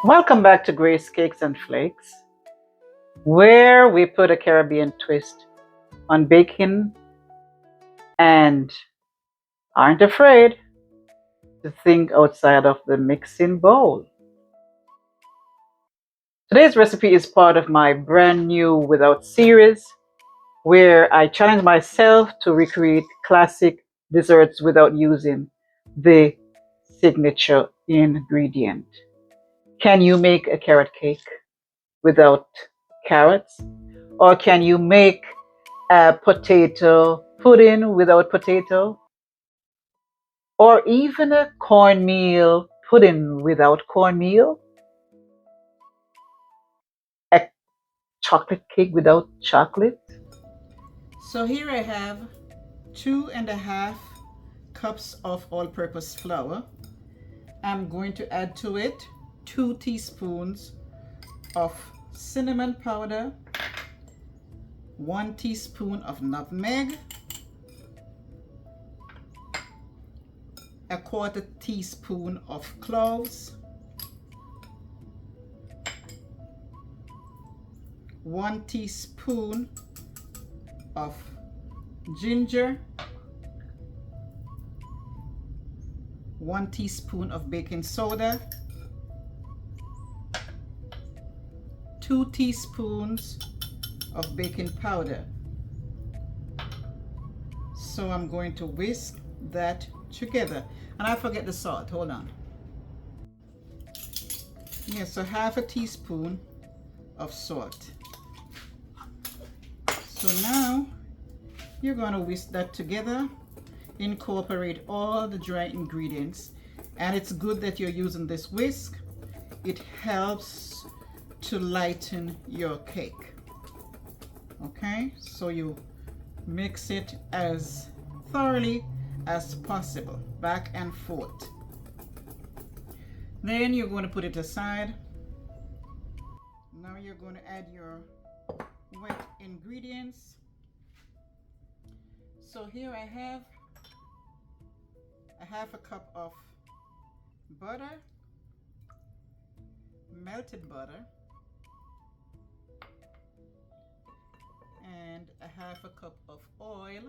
Welcome back to Grace Cakes and Flakes, where we put a Caribbean twist on baking and aren't afraid to think outside of the mixing bowl. Today's recipe is part of my brand new Without series, where I challenge myself to recreate classic desserts without using the signature ingredient. Can you make a carrot cake without carrots? Or can you make a potato pudding without potato? Or even a cornmeal pudding without cornmeal? A chocolate cake without chocolate? So here I have 2.5 cups of all-purpose flour. I'm going to add to it 2 teaspoons of cinnamon powder, 1 teaspoon of nutmeg, a 1/4 teaspoon of cloves, 1 teaspoon of ginger, 1 teaspoon of baking soda, 2 teaspoons of baking powder. So I'm going to whisk that together. And I forget the salt. Hold on. Yeah, so 1/2 teaspoon of salt. So now you're going to whisk that together, incorporate all the dry ingredients, and it's good that you're using this whisk. It helps to lighten your cake. Okay, so you mix it as thoroughly as possible, back and forth. Then you're going to put it aside. Now you're going to add your wet ingredients. So here I have 1/2 cup of butter, melted butter, and 1/2 cup of oil,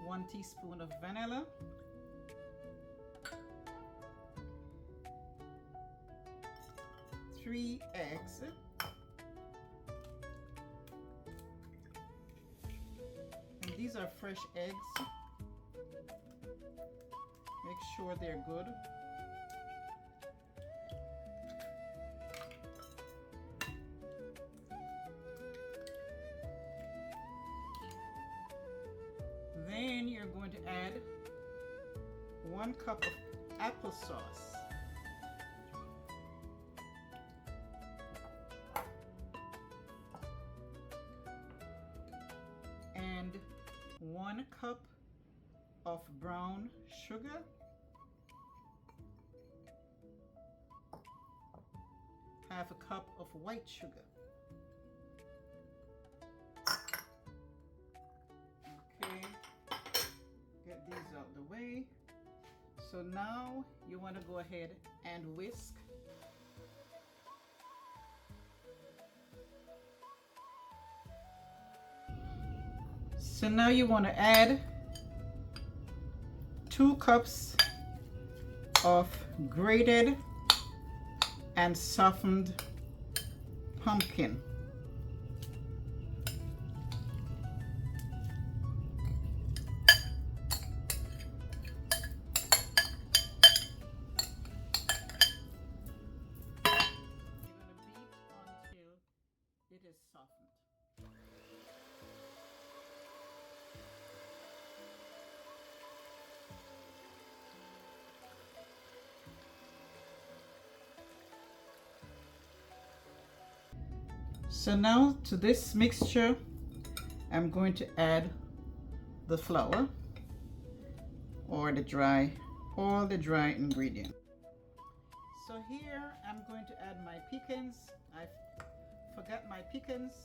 1 teaspoon of vanilla, 3 eggs, and these are fresh eggs. Make sure they're good. Then you're going to add 1 cup of applesauce. And 1 cup of brown sugar. Half a cup of white sugar. Okay, get these out the way. So now you want to go ahead and whisk. So now you want to add 2 cups of grated and softened pumpkin. It is softened. So now to this mixture, I'm going to add the flour or all the dry ingredients. So here I'm going to add my pecans. I forgot my pecans,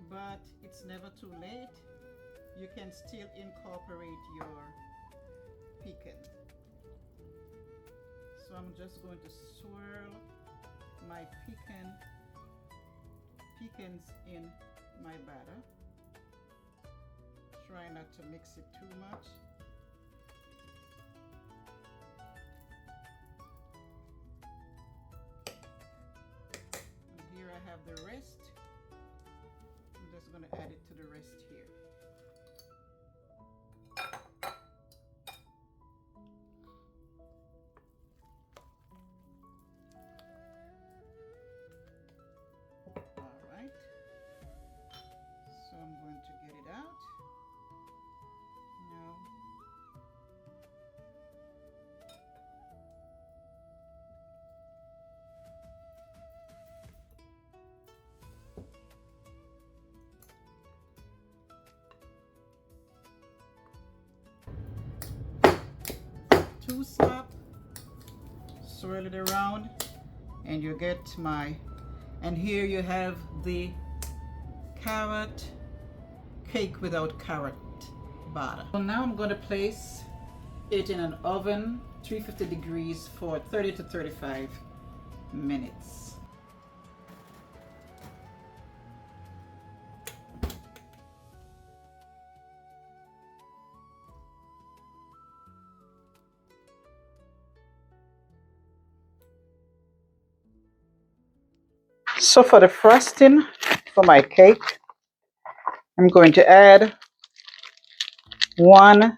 but it's never too late. You can still incorporate your pecan. So I'm just going to swirl my pecans in my batter. Try not to mix it too much. And here I have the rest. I'm just going to add it to the rest here. So I'm going to get it out now. Two slap, swirl it around, and you get my, and here you have the carrot cake without carrot batter. So now I'm going to place it in an oven, 350 degrees for 30 to 35 minutes. So for the frosting for my cake, I'm going to add 1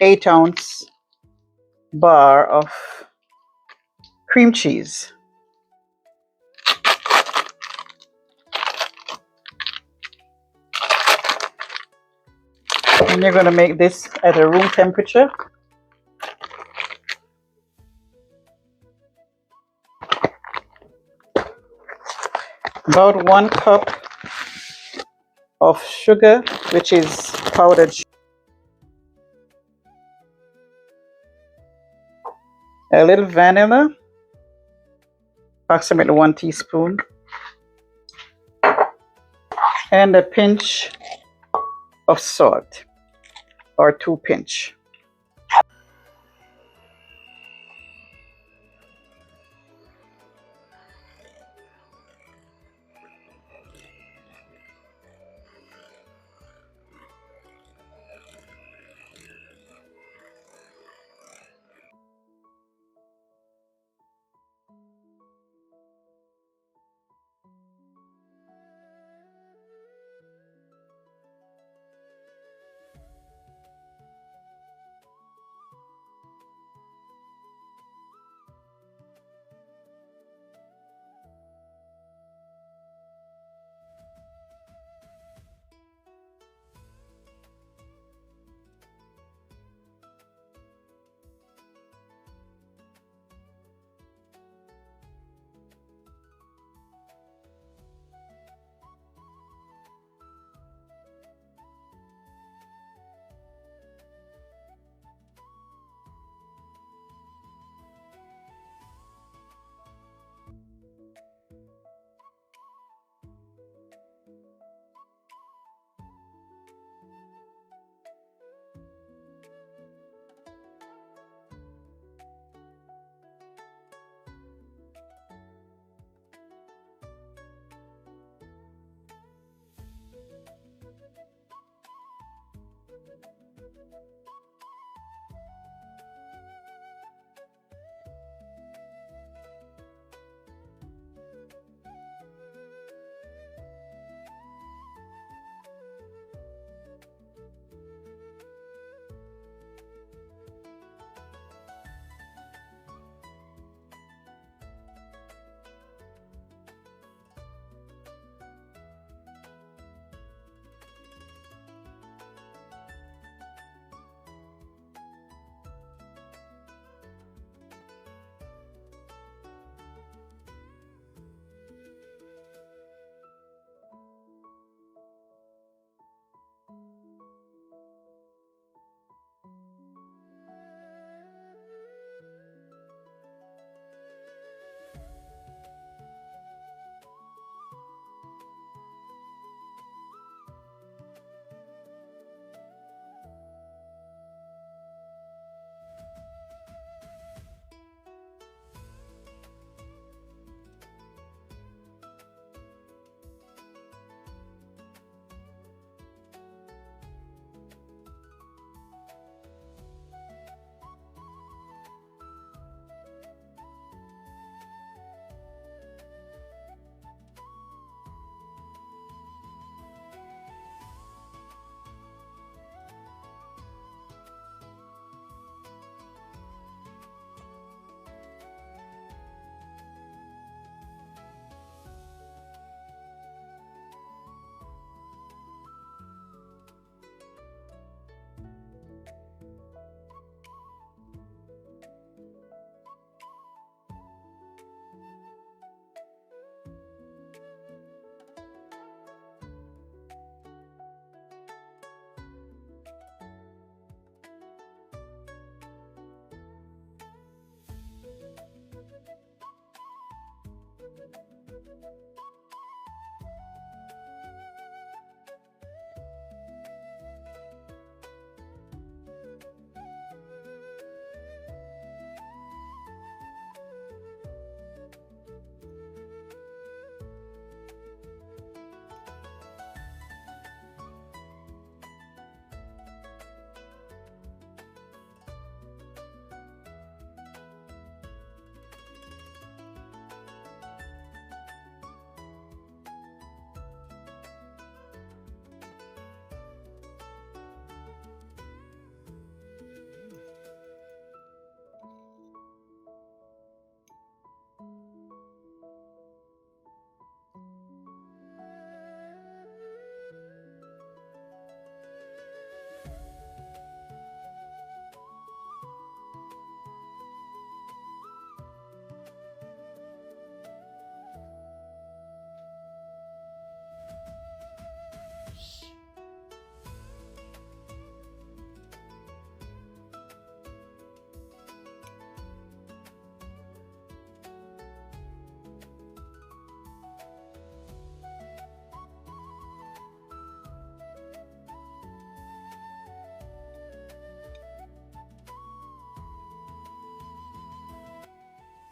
8-ounce bar of cream cheese. And you're going to make this at a room temperature. About 1 cup of sugar, which is powdered sugar. A little vanilla, approximately 1 teaspoon. And a pinch of salt, or 2 pinch.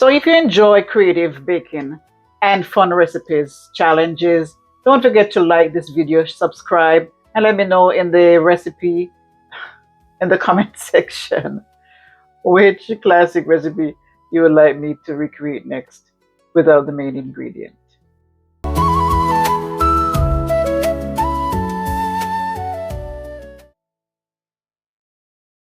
So if you enjoy creative baking and fun recipes, challenges, don't forget to like this video, subscribe, and let me know in the recipe in the comment section which classic recipe you would like me to recreate next without the main ingredient.